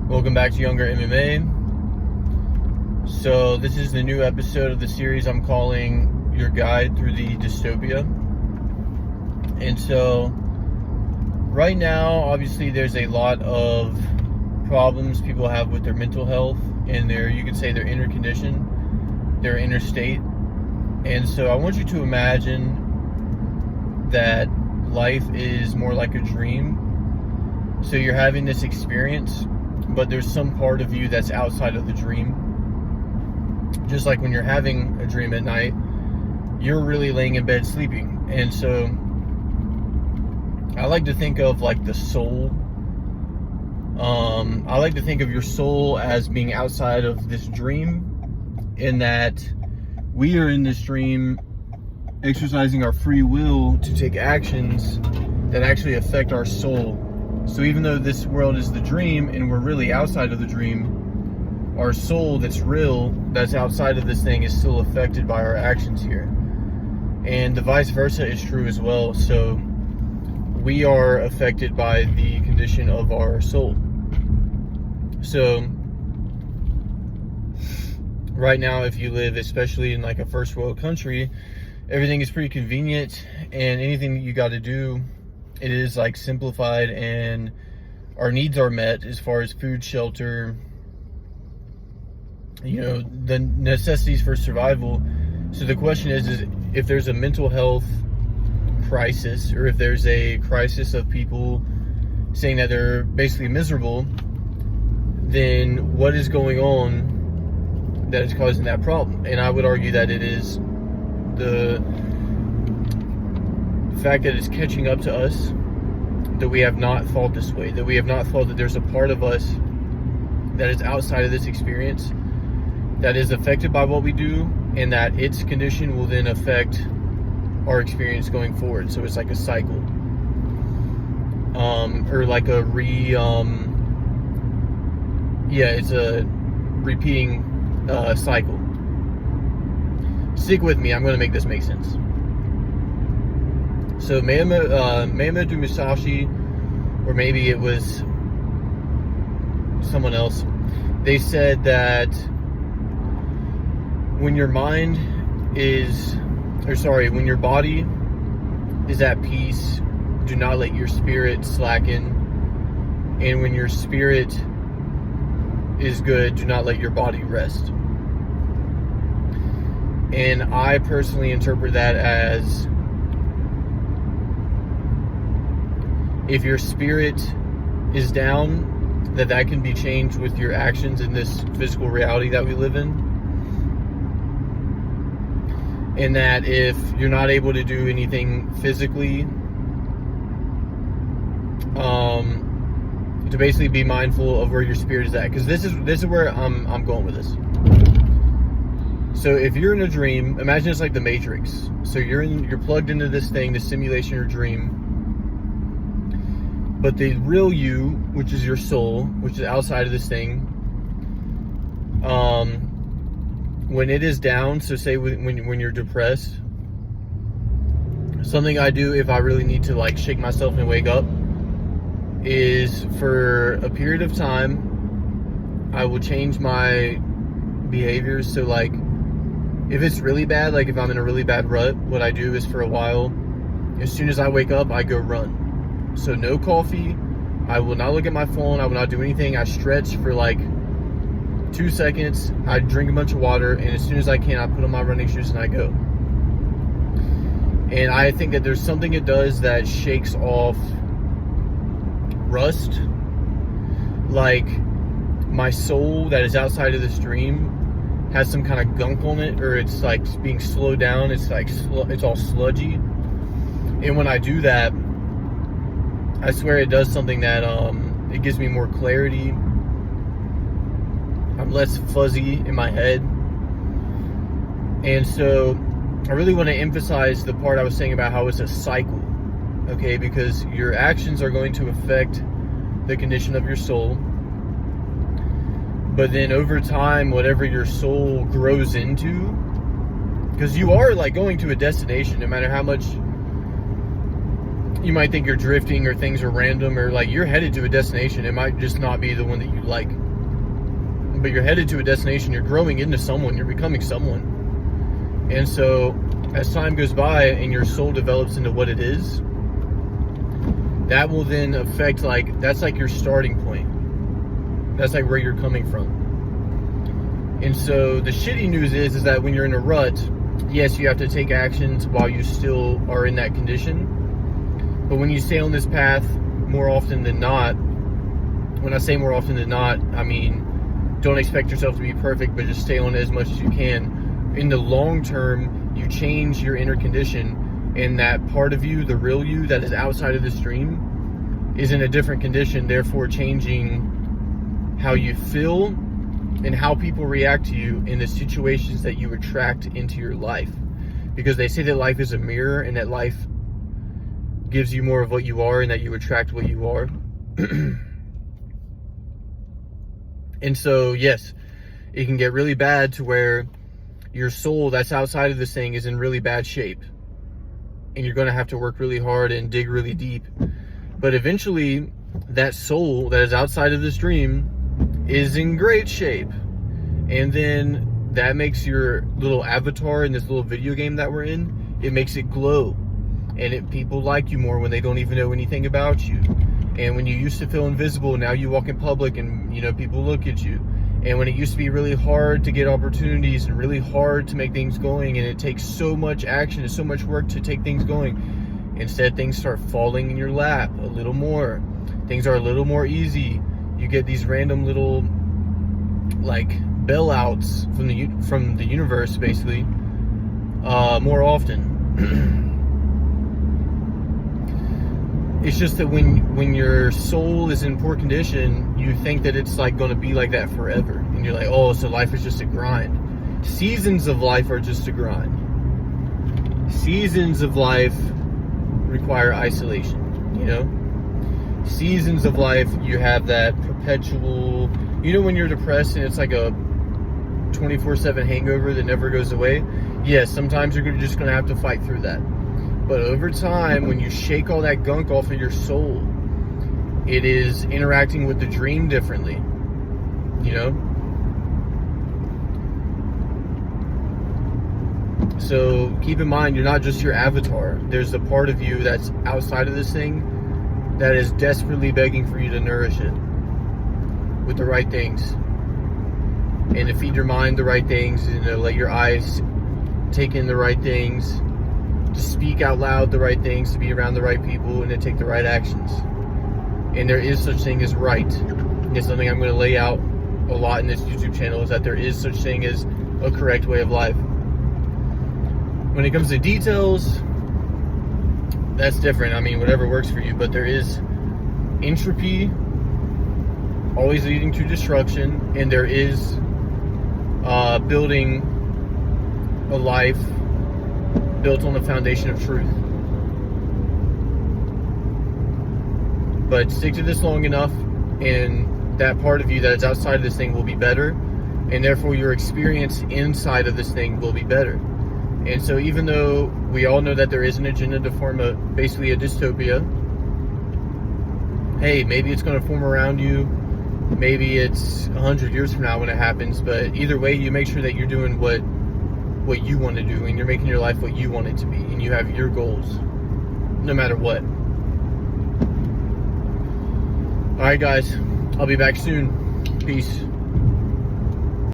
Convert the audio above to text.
Welcome back to Younger MMA. So this is the new episode of the series I'm calling Your Guide Through the Dystopia. And so right now, obviously there's a lot of problems people have with their mental health and you could say their inner condition, their inner state. And so I want you to imagine that life is more like a dream. So you're having this experience, but there's some part of you that's outside of the dream. Just like when you're having a dream at night, you're really laying in bed sleeping. And so I like to think of like the soul. I like to think of your soul as being outside of this dream, in that we are in this dream exercising our free will to take actions that actually affect our soul. So even though this world is the dream and we're really outside of the dream, our soul that's real, that's outside of this thing, is still affected by our actions here. And the vice versa is true as well. So we are affected by the condition of our soul. So right now, if you live, especially in like a first world country, everything is pretty convenient, and anything that you got to do, it is like simplified, and our needs are met as far as food, shelter, the necessities for survival. So the question is if there's a mental health crisis, or if there's a crisis of people saying that they're basically miserable, then what is going on that is causing that problem? And I would argue that it is the fact that it's catching up to us, that we have not thought this way, that we have not thought that there's a part of us that is outside of this experience, that is affected by what we do, and that its condition will then affect our experience going forward. So it's like a cycle, or like a it's a repeating cycle. Stick with me, I'm going to make this make sense. So Miyamoto Musashi, or maybe it was someone else, they said that when your body is at peace, do not let your spirit slacken. And when your spirit is good, do not let your body rest. And I personally interpret that as, if your spirit is down, that can be changed with your actions in this physical reality that we live in. And that if you're not able to do anything physically, to basically be mindful of where your spirit is at. Because this is where I'm going with this. So if you're in a dream, imagine it's like the Matrix. So you're plugged into this thing, this simulation or dream. But the real you, which is your soul, which is outside of this thing, when it is down, so say when you're depressed, something I do if I really need to like shake myself and wake up is, for a period of time, I will change my behaviors. So like, if it's really bad, like if I'm in a really bad rut, what I do is, for a while, as soon as I wake up, I go run. So no coffee, I will not look at my phone, I will not do anything. I stretch for like 2 seconds, I drink a bunch of water, and as soon as I can, I put on my running shoes and I go. And I think that there's something it does that shakes off rust. Like, my soul that is outside of this dream has some kind of gunk on it, or it's like being slowed down, it's like it's all sludgy. And when I do that, I swear it does something that it gives me more clarity. I'm less fuzzy in my head. And so I really want to emphasize the part I was saying about how it's a cycle, okay? Because your actions are going to affect the condition of your soul. But then over time, whatever your soul grows into, because you are like going to a destination, no matter how much you might think you're drifting or things are random, or like you're headed to a destination. It might just not be the one that you like, but you're headed to a destination. You're growing into someone. You're becoming someone. And so as time goes by and your soul develops into what it is, that will then affect, like, that's like your starting point. That's like where you're coming from. And so the shitty news is that when you're in a rut, yes, you have to take actions while you still are in that condition. But when you stay on this path more often than not, when I say more often than not, I mean, don't expect yourself to be perfect, but just stay on it as much as you can. In the long term, you change your inner condition, and that part of you, the real you that is outside of the stream, is in a different condition, therefore changing how you feel and how people react to you in the situations that you attract into your life. Because they say that life is a mirror, and that life gives you more of what you are, and that you attract what you are. And so, yes, it can get really bad to where your soul that's outside of this thing is in really bad shape. And you're going to have to work really hard and dig really deep. But eventually, that soul that is outside of this dream is in great shape. And then that makes your little avatar in this little video game that we're in, it makes it glow. And people like you more when they don't even know anything about you. And when you used to feel invisible, now you walk in public and, you know, people look at you. And when it used to be really hard to get opportunities and really hard to make things going, and it takes so much action and so much work to take things going, instead things start falling in your lap a little more. Things are a little more easy. You get these random little, like, bailouts from the universe, basically, more often. It's just that when your soul is in poor condition, you think that it's like going to be like that forever. And you're like, oh, so life is just a grind. Seasons of life are just a grind. Seasons of life require isolation, you know? Seasons of life, you have that perpetual, you know, when you're depressed and it's like a 24/7 hangover that never goes away? Yes, sometimes you're just going to have to fight through that. But over time, when you shake all that gunk off of your soul, it is interacting with the dream differently, you know? So keep in mind, you're not just your avatar. There's a part of you that's outside of this thing that is desperately begging for you to nourish it with the right things. And to feed your mind the right things, and to let your eyes take in the right things, to speak out loud the right things, to be around the right people, and to take the right actions. And there is such thing as right. It's something I'm going to lay out a lot in this YouTube channel, is that there is such thing as a correct way of life. When it comes to details, that's different. I mean, whatever works for you. But there is entropy always leading to destruction, and there is building a life built on the foundation of truth. But stick to this long enough, and that part of you that is outside of this thing will be better, and therefore your experience inside of this thing will be better. And so even though we all know that there is an agenda to form basically a dystopia, hey, maybe it's going to form around you, maybe it's 100 years from now when it happens, but either way, you make sure that you're doing what you want to do, and you're making your life what you want it to be, and you have your goals no matter what. Alright guys, I'll be back soon. Peace.